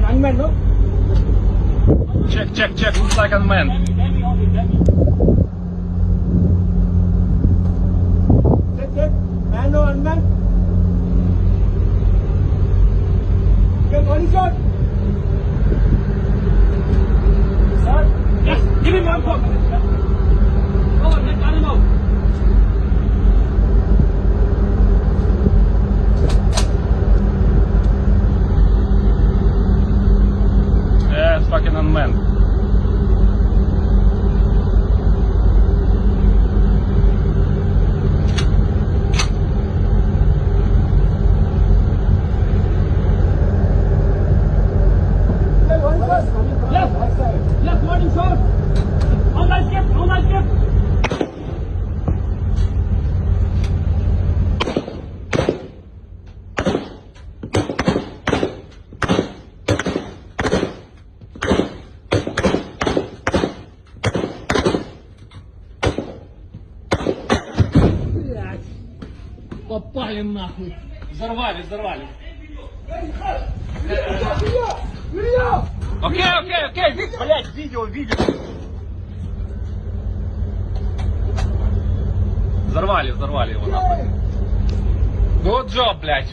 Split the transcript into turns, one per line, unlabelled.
Unmanned, no?
Check. Looks like unmanned.
Check. Man or unmanned? Get body shot. Sir? Yes, give him one shot. Go on, let him out.
Yeah, it's fucking unmanned.
Left, morning shot. On skip. Блять. Попали нахуй. Взорвали.
Окей, блять, видео. Взорвали его нахуй. Good job, блять.